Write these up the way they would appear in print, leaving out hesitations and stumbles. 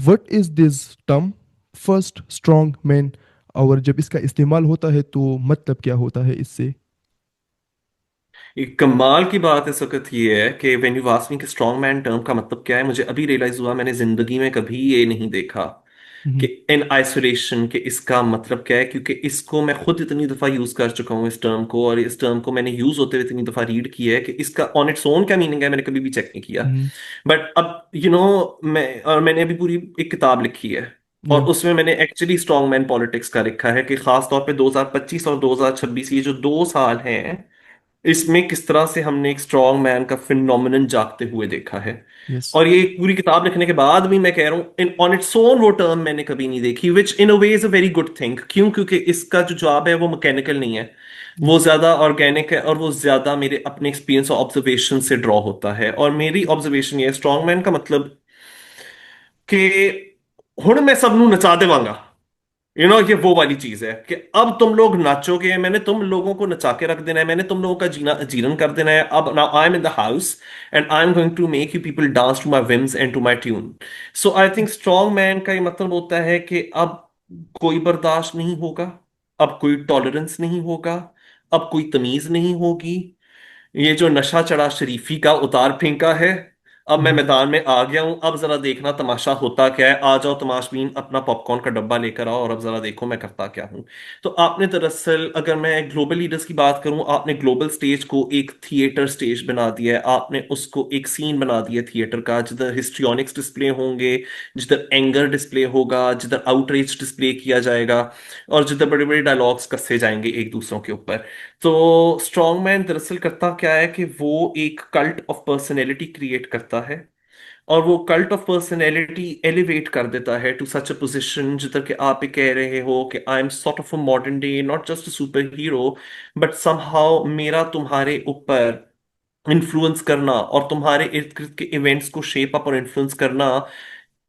What is this term first strong man? और जब इसका इस्तेमाल होता है तो मतलब क्या होता है इससे? एक कमाल की बात इस वक्त ये है कि व्हेन यू आस्क मी कि स्ट्रॉन्ग मैन टर्म का मतलब क्या है, मुझे अभी रियलाइज हुआ मैंने जिंदगी में कभी ये नहीं देखा कि हम्म। इन आइसोलेशन के इसका मतलब क्या है, क्योंकि इसको मैं खुद इतनी दफा यूज कर चुका हूँ इस टर्म को, और इस टर्म को मैंने यूज होते हुए इतनी दफा रीड किया है कि इसका ऑन इट्स ओन क्या मीनिंग है मैंने कभी भी चेक नहीं किया। हम्म। बट अब मैंने अभी पूरी एक किताब लिखी है, और या। उसमें मैंने एक्चुअली स्ट्रॉन्ग मैन पॉलिटिक्स का लिखा है कि खास तौर पे 2025 और 2026 ये जो 2 साल हैं, इसमें किस तरह से हमने एक स्ट्रॉन्ग मैन का फिनोमिनन जागते हुए देखा है। यस। और ये पूरी किताब लिखने के बाद भी मैं कह रहा हूँ इन ऑन इट्स ओन वो टर्म मैंने कभी नहीं देखी, which in a way is a very good thing. क्यों? क्योंकि इसका जो जवाब है वो मैकेनिकल नहीं है, वो यस। ज्यादा ऑर्गेनिक है, और वो ज्यादा मेरे अपने एक्सपीरियंस और ऑब्जर्वेशन से ड्रॉ होता है। और मेरी ऑब्जर्वेशन ये है स्ट्रॉन्ग मैन का मतलब कि हुण मैं सबनू नचा देवांगा। ये वो वाली चीज है कि अब तुम लोग नाचोगे, मैंने तुम लोगों को नचा के रख देना है, मैंने तुम लोगों का जीना जीवन कर देना है। अब now I am in the house and I am going to make you people dance to my whims and to my tune. So I think strong man का ये मतलब होता है कि अब कोई बर्दाश्त नहीं होगा, अब कोई टॉलरेंस नहीं होगा, अब कोई तमीज नहीं होगी। ये जो नशा चढ़ा शरीफी का उतार फेंका है, अब मैं हम्म। मैदान में आ गया हूं, अब जरा देखना तमाशा होता क्या है। आ जाओ तमाशबीन, अपना पॉपकॉर्न का डब्बा लेकर आओ और अब जरा देखो मैं करता क्या हूं। तो आपने दरअसल, अगर मैं ग्लोबल लीडर्स की बात करूं, आपने ग्लोबल स्टेज को एक थिएटर स्टेज बना दिया है, आपने उसको एक सीन बना दिया थिएटर का, जिधर हिस्ट्रियोनिक्स डिस्प्ले होंगे, जिधर एंगर डिस्प्ले होगा, जिधर आउटरीच डिस्प्ले किया जाएगा, और जिधर बड़े बड़े डायलॉग्स कसे जाएंगे एक दूसरों के ऊपर। तो स्ट्रॉन्ग मैन दरअसल करता क्या है कि वो एक कल्ट ऑफ पर्सनैलिटी क्रिएट करता है, और वो कल्ट ऑफ पर्सनैलिटी एलिवेट कर देता है टू सच अ पोजिशन जिधर के आप ये कह रहे हो कि I am sort of a modern day not just a super hero, but somehow मेरा तुम्हारे ऊपर इन्फ्लुएंस करना और तुम्हारे इर्द गिर्द के इवेंट्स को शेप अप और इन्फ्लुएंस करना,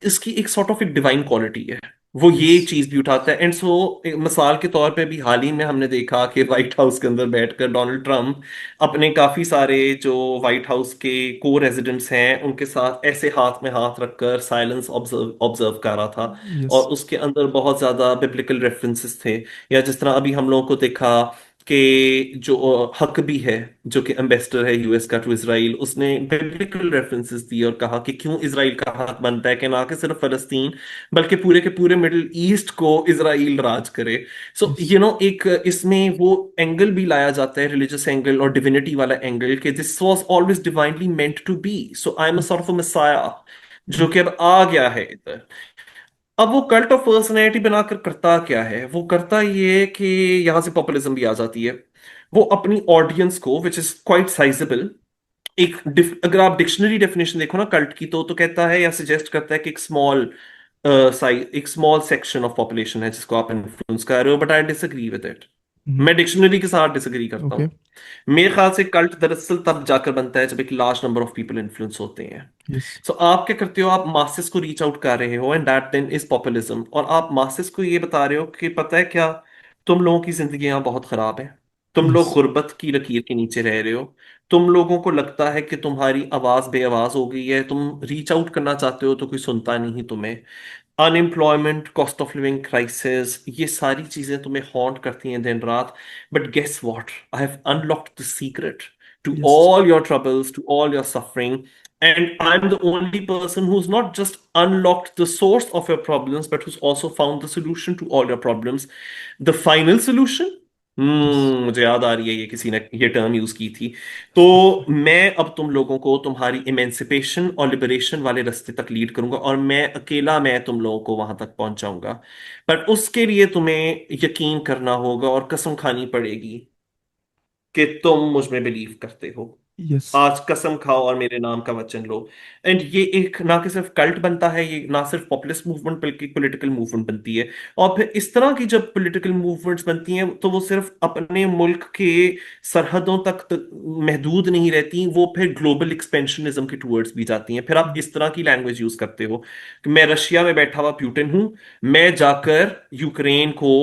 इसकी एक सॉर्ट ऑफ एक डिवाइन क्वालिटी है। वो यस। ये चीज भी उठाता है। एंड सो मिसाल के तौर पे भी हाल ही में हमने देखा कि व्हाइट हाउस के अंदर बैठकर डोनाल्ड ट्रंप अपने काफी सारे जो व्हाइट हाउस के को रेजिडेंट्स हैं उनके साथ ऐसे हाथ में हाथ रखकर साइलेंस ऑब्जर्व ऑब्जर्व कर रहा था, और यस। उसके अंदर बहुत ज्यादा बिब्लिकल रेफरेंसेस थे। या जिस तरह अभी हम लोगों को देखा कि जो हक भी है, जो कि एम्बेसडर है यूएस का टू इसराइल, उसने बिब्लिकल रेफरेंसेस दिए और कहा कि क्यों इसराइल का हक बनता है कि ना कि सिर्फ फलस्तीन बल्कि पूरे के पूरे मिडिल ईस्ट को इसराइल राज करे। So yes. एक इसमें वो एंगल भी लाया जाता है, रिलीजियस एंगल और डिविनिटी वाला एंगल, कि this was always divinely meant to be, so I am a sort of a messiah जो कि अब आ गया है इधर। अब वो कल्ट ऑफ पर्सनैलिटी बनाकर करता क्या है, वो करता ये है कि यहां से पॉपुलिज्म भी आ जाती है। वो अपनी ऑडियंस को विच इज क्वाइट साइजेबल, अगर आप डिक्शनरी डेफिनेशन देखो ना कल्ट की, तो कहता है या सजेस्ट करता है कि एक स्मॉल साइज, एक स्मॉल सेक्शन ऑफ पॉपुलेशन है जिसको आप इन्फ्लुएंस कर रहे हो, but I disagree with it. मैं डिक्शनरी के साथ डिसएग्री करता ओके। हूँ। मेरे ख्याल से कल्ट दरअसल तब जाकर बनता है जब एक large number of people influence होते हैं। यस। सो आप क्या करते हो, आप मासेस को रीच आउट कर रहे हो, and that then is populism. और आप मासेस को ये बता रहे हो कि पता है क्या, तुम लोगों की जिंदगियां बहुत खराब है, तुम यस। लोग गुर्बत की लकीर के नीचे रह रहे हो, तुम लोगों को लगता है कि तुम्हारी आवाज बेआवाज हो गई है, तुम रीच आउट करना चाहते हो तो कोई सुनता नहीं तुम्हें। Unemployment, cost of living crisis, ये सारी चीजें तुम्हें हॉन्ट करती हैं दिन रात। But guess what, I have unlocked the secret to yes. all your troubles, to all your suffering. And I'm the only person who's not just unlocked the source of your problems, but who's also found the solution to all your problems. The final solution? Yes. मुझे याद आ रही है, ये किसी ने ये term use की थी। तो मैं अब तुम लोगों को तुम्हारी इमेंसिपेशन और लिबरेशन वाले रास्ते तक लीड करूंगा, और मैं तुम लोगों को वहां तक पहुंचाऊंगा। पर उसके लिए तुम्हें यकीन करना होगा और कसम खानी पड़ेगी कि तुम मुझ में बिलीव करते हो। यस। आज कसम खाओ और मेरे नाम का वचन लो। एंड ये एक ना कि सिर्फ कल्ट बनता है, ये ना सिर्फ पॉपुलिस्ट मूवमेंट बल्कि पॉलिटिकल मूवमेंट बनती है। और फिर इस तरह की जब पॉलिटिकल मूवमेंट्स बनती हैं तो वो सिर्फ अपने मुल्क के सरहदों तक महदूद नहीं रहती, वो फिर ग्लोबल एक्सपेंशनिज्म के टूवर्ड्स भी जाती हैं। फिर आप इस तरह की लैंग्वेज यूज करते हो कि मैं रशिया में बैठा हुआ प्यूटिन हूं, मैं जाकर यूक्रेन को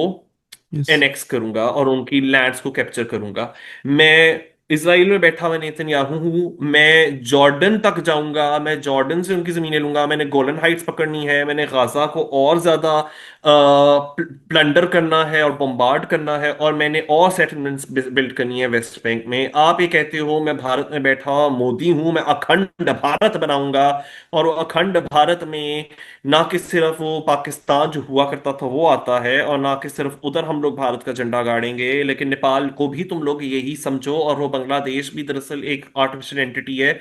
यस। एनेक्स करूंगा और उनकी लैंड्स को कैप्चर करूंगा। मैं इसराइल में बैठा हुआ नेतन्याहू हूं, मैं जॉर्डन तक जाऊंगा, मैं जॉर्डन से उनकी जमीनें लूंगा, मैंने गोलन हाइट्स पकड़नी है, मैंने गाजा को और ज्यादा प्लंडर करना है और बम्बार्ड करना है, और मैंने और सेटलमेंट्स बिल्ड करनी है वेस्ट बैंक में। आप ये कहते हो मैं भारत में बैठा हुआ मोदी हूं, मैं अखंड भारत बनाऊंगा, और वो अखंड भारत में ना कि सिर्फ वो पाकिस्तान जो हुआ करता था वो आता है, और ना कि सिर्फ उधर हम लोग भारत का झंडा गाड़ेंगे, लेकिन नेपाल को भी तुम लोग यही समझो, और वो बांग्लादेश भी दरअसल एक आर्टिफिशियल एंटिटी है।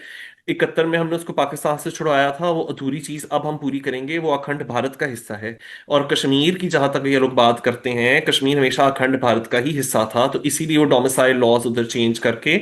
71 में हमने उसको पाकिस्तान से छुड़वाया था, वो अधूरी चीज अब हम पूरी करेंगे, वो अखंड भारत का हिस्सा है। और कश्मीर की जहां तक ये लोग बात करते हैं, कश्मीर हमेशा अखंड भारत का ही हिस्सा था, तो इसीलिए वो डोमिसाइल लॉज उधर चेंज करके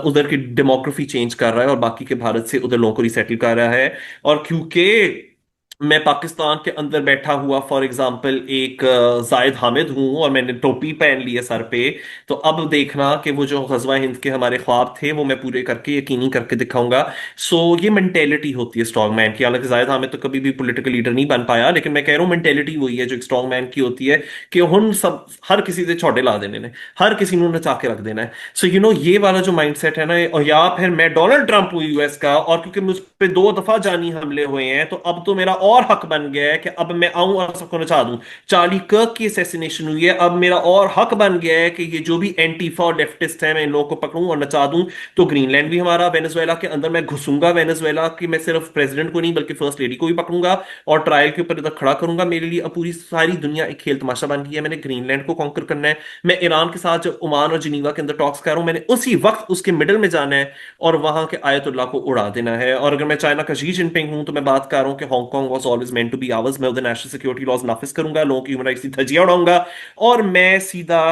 उधर की डेमोग्राफी चेंज कर रहा है, और बाकी के भारत से उधर लोगों को रिसेटल कर रहा है। और क्योंकि मैं पाकिस्तान के अंदर बैठा हुआ फॉर एग्जाम्पल एक जायद हामिद हूं, और मैंने टोपी पहन ली है सर पे, तो अब देखना कि वो जो गजवा हिंद के हमारे ख्वाब थे वो मैं पूरे करके यकीनी करके दिखाऊंगा। सो ये मेंटेलिटी होती है स्ट्रॉन्ग मैन की। हालांकि जायद हामिद तो कभी भी पॉलिटिकल लीडर नहीं बन पाया, लेकिन मैं कह रहा हूँ मेंटेलिटी वही है जो एक स्ट्रॉन्ग मैन की होती है, कि हुन सब हर किसी से छोड़े ला देने ने, हर किसी ने नचा के रख देना है। सो ये वाला जो माइंडसेट है ना, और या फिर मैं डोनाल्ड ट्रंप हूँ यूएस का, और क्योंकि मुझ पे 2 दफा जानी हमले हुए हैं, तो अब तो मेरा और हक बन गया है कि अब मैं आऊं और सबको नचा दूं। चार्ली कर्क की असैसिनेशन हुई है, अब मेरा और हक बन गया है कि ये जो भी एंटीफा और लेफ्टिस्ट है मैं इन लोगों को पकड़ूं और नचा दूं। तो ग्रीनलैंड भी हमारा, वेनेजुएला के अंदर मैं घुसूंगा, वेनेजुएला की मैं सिर्फ प्रेसिडेंट को नहीं बल्कि फर्स्ट लेडी को भी पकड़ूंगा और ट्रायल के ऊपर इधर खड़ा करूंगा। मेरे लिए अब पूरी सारी दुनिया एक खेल तमाशा बन गई है, मैंने ग्रीनलैंड को कॉन्कर करना है। मैं ईरान के साथ जब ओमान और जिनीवा के अंदर टॉक्स कर रहा हूं, मैंने उसी वक्त उसके मिडल में जाना है और वहां के आयतुल्ला को उड़ा देना है। और अगर मैं चाइना का शी जिनपिंग हूं, तो मैं बात कर रहा हूं कि Hong Kong was always meant to be ours, मैं उधर नेशनल सिक्योरिटी लॉज नाफिज करूंगा, लोगों की ह्यूमन राइट्स की धज्जियां उड़ाऊंगा, और मैं सीधा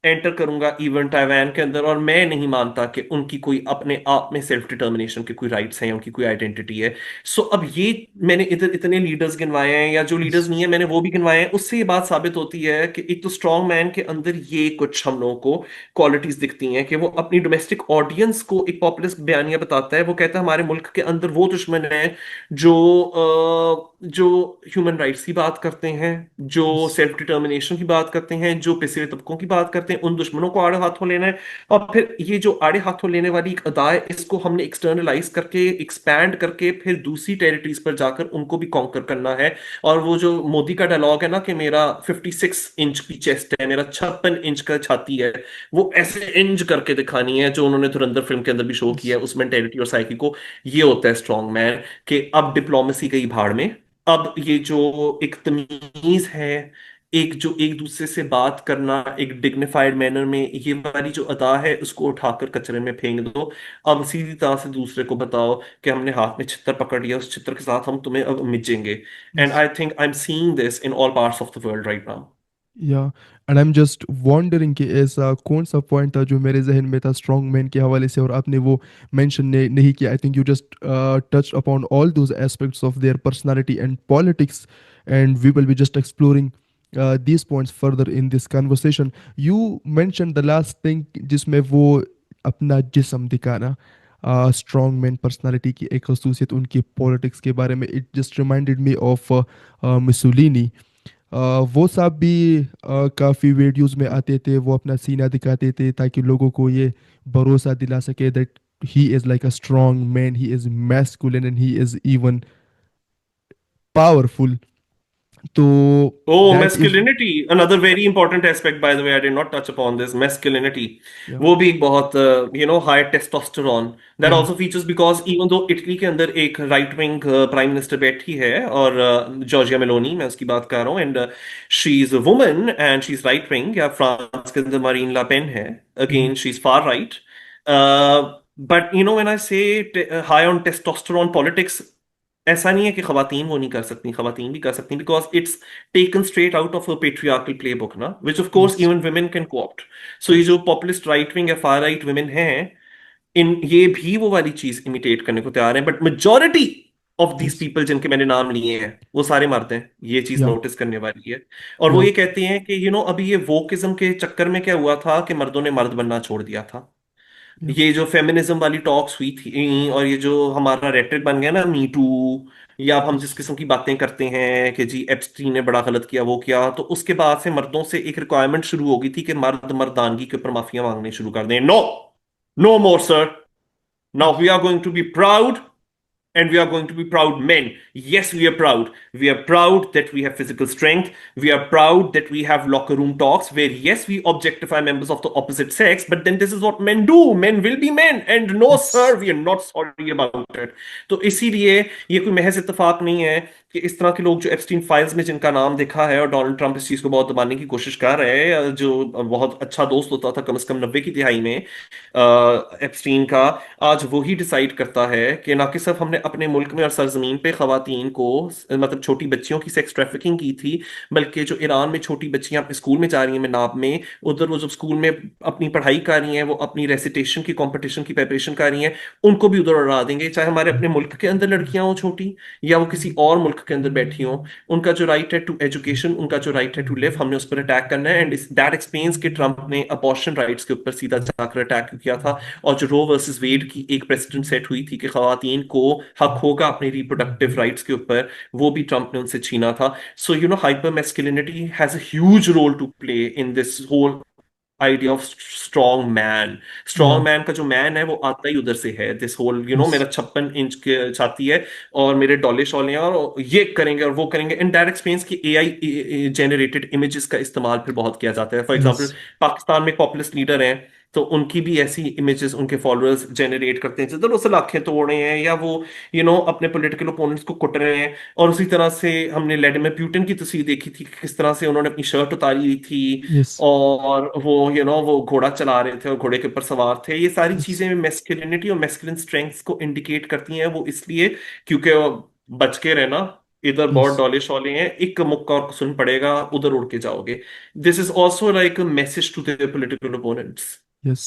एंटर करूंगा इवन ताइवान के अंदर। और मैं नहीं मानता कि उनकी कोई अपने आप में सेल्फ डिटर्मिनेशन के कोई राइट्स हैं, उनकी कोई आइडेंटिटी है। सो अब ये मैंने इधर इतने लीडर्स गिनवाए हैं, या जो लीडर्स नहीं है मैंने वो भी गिनवाए हैं, उससे ये बात साबित होती है कि एक तो स्ट्रांग मैन के अंदर ये कुछ हम लोगों को क्वालिटीज दिखती हैं कि वो अपनी डोमेस्टिक ऑडियंस को एक पॉपुलिस्ट बयानिया बताता है। वो कहता है हमारे मुल्क के अंदर वो दुश्मन है जो जो ह्यूमन राइट्स की बात करते हैं, जो सेल्फ डिटर्मिनेशन की बात करते हैं, जो पिछड़े तबकों की बात करते हैं, उन दुश्मनों को आड़े हाथों लेना है। और फिर ये जो आड़े हाथों लेने वाली एक अदा है, इसको हमने एक्सटर्नलाइज करके एक्सपैंड करके फिर दूसरी टेरिटरीज पर जाकर उनको भी कॉन्कर करना है। और वो जो मोदी का डायलॉग है ना कि मेरा 56 इंच की चेस्ट है, मेरा 56 इंच का छाती है, वो ऐसे इंच करके दिखानी है, जो उन्होंने धुरंधर फिल्म के अंदर भी शो किया है, उस मेंटेलिटी और साइकी को। ये होता है स्ट्रॉन्ग मैन, कि अब डिप्लोमेसी गई भाड़ में, अब ये जो एक तमीज है, एक जो एक दूसरे से बात करना एक डिग्निफाइड मैनर में, ये वाली जो अदा है उसको उठाकर कचरे में फेंक दो। अब सीधी तरह से दूसरे को बताओ कि हमने हाथ में छितर पकड़ लिया, उस छितर के साथ हम तुम्हें अब मिजेंगे। And I think I am seeing this in all parts of the world right now. Yeah and I am just wondering कि ऐसा कौन सा पॉइंट था जो मेरे जहन में था स्ट्रॉन्ग मैन के हवाले से, और आपने वो मेंशन नहीं किया। I think you just touch upon all those aspects of their personality and politics, and we will be just exploring these points further in this conversation. You mentioned the last thing जिसमें वो अपना जिस्म दिखाना, strong man personality की एक खसूसियत उनकी politics के बारे में, it just reminded me of Mussolini. वो साहब भी काफ़ी वीडियोस में आते थे, वो अपना सीना दिखाते थे ताकि लोगों को ये भरोसा दिला सके that he is like a strong man, he is masculine and he is even powerful. तो Oh, that is masculinity, another very important aspect, by the way, I did not touch upon this, masculinity. या वो भी एक बहुत, high testosterone that या also features, because even though Italy के अंदर एक राइट विंग प्राइम मिनिस्टर बैठी है, और जॉर्जिया मेलोनी, मैं उसकी बात कर रहा हूँ, and she is a woman and she is right wing, या फ्रांस के अंदर मारीन लापेन है, again she is far right. But when I से हाई ऑन टेस्टोस्टेरोन पॉलिटिक्स, ऐसा नहीं है कि खवातीन वो नहीं कर सकती, खवातीन भी कर सकती, because it's taken straight out of a patriarchal play book ना, which of course yes even women can co-opt. So ये जो पॉपुलिस्ट राइट विंग या फार राइट वुमेन हैं, इन ये भी वो वाली चीज इमिटेट करने को तैयार हैं, but majority of these yes people जिनके मैंने नाम लिए हैं वो सारे मर्द हैं। ये चीज या नोटिस करने वाली है। और वो या ये कहते हैं कि अभी ये वोकिज्म के चक्कर में क्या हुआ था कि मर्दों ने मर्द बनना छोड़ दिया था। या ये जो फेमिनिज्म वाली टॉक्स हुई थी, और ये जो हमारा रेटरिक बन गया ना, मी टू, या अब हम जिस किस्म की बातें करते हैं कि जी एप्स्टीन ने बड़ा गलत किया, वो किया, तो उसके बाद से मर्दों से एक रिक्वायरमेंट शुरू हो गई थी कि मर्द मर्दानगी के ऊपर माफिया मांगने शुरू कर दें। No, No more, sir. Now we are going to be proud, and we are going to be proud men. Yes, we are proud. We are proud that we have physical strength. We are proud that we have locker room talks where, yes, we objectify members of the opposite sex, but then this is what men do. Men will be men. And no, sir, Yes. we are not sorry about it. तो इसीलिए ये कोई महज इत्तेफाक नहीं है कि इस तरह के लोग जो एप्स्टीन फाइल्स में जिनका नाम दिखा है, और डोनाल्ड ट्रंप इस चीज को बहुत दबाने की कोशिश कर रहे हैं, जो बहुत अच्छा दोस्त होता था कम से कम 90 की तिहाई में एप्स्टीन का, आज वही डिसाइड करता है कि ना कि सिर्फ हमने अपने मुल्क में और सरजमीन पे खवातीन को, मतलब छोटी बच्चियों की सेक्स ट्रैफिकिंग की थी, बल्कि जो ईरान में छोटी बच्चियां अपने स्कूल में जा रही हैं मिनाब में, उधर वो जब स्कूल में अपनी पढ़ाई कर रही हैं, वो अपनी रेसिटेशन की कंपटीशन की प्रिपरेशन कर रही हैं, उनको भी उधर उड़ा देंगे, चाहे हमारे अपने मुल्क के अंदर लड़कियां हो छोटी, या वो किसी और मुल्क के अंदर बैठी हो। उनका जो राइट है टू एजुकेशन, उनका जो राइट है टू लिव, हमने उस पर अटैक करना है। एंड दैट एक्सप्लेन्स कि ट्रंप ने अबॉर्शन राइट्स के ऊपर सीधा जाकर अटैक किया था। और जो रो वर्सेस वेड की एक प्रेसिडेंट सेट हुई थी कि खवातीन को हक होगा अपने रिप्रोडक्टिव राइट्स के ऊपर, वो भी ट्रंप ने उनसे छीना था। So you know, hyper masculinity has a huge role to play in this whole idea of strong man. Yeah. Strong man का जो मैन है वो आता ही उधर से है, this whole you know, Yes. मेरा 56 इंच के छाती है और मेरे डोले शोले हैं और ये करेंगे और वो करेंगे। इन डायरेक्ट एक्सपीरियंस की एआई जेनरेटेड इमेजेस का इस्तेमाल फिर बहुत किया जाता है। For example, Yes. पाकिस्तान में पॉपुलिस्ट लीडर हैं, तो उनकी भी ऐसी इमेजेस उनके फॉलोअर्स जनरेट करते हैं, जिधर वो सलाखें तोड़ रहे हैं या वो अपने पॉलिटिकल ओपोनेंट्स को कुट रहे हैं। और उसी तरह से हमने व्लादिमीर पुतिन की तस्वीर देखी थी कि किस तरह से उन्होंने अपनी शर्ट उतारी हुई थी Yes. और वो वो घोड़ा चला रहे थे और घोड़े के ऊपर सवार थे। ये सारी Yes. चीजें मैस्कुलिनिटी और मैस्कुलिन स्ट्रेंथ्स को इंडिकेट करती हैं। वो इसलिए क्योंकि वो बच के रहना, इधर बहुत Yes. डोले शोले हैं, एक मुक्का और सुन पड़ेगा, उधर उड़ के जाओगे। This is also like a message to the political opponents. Yes.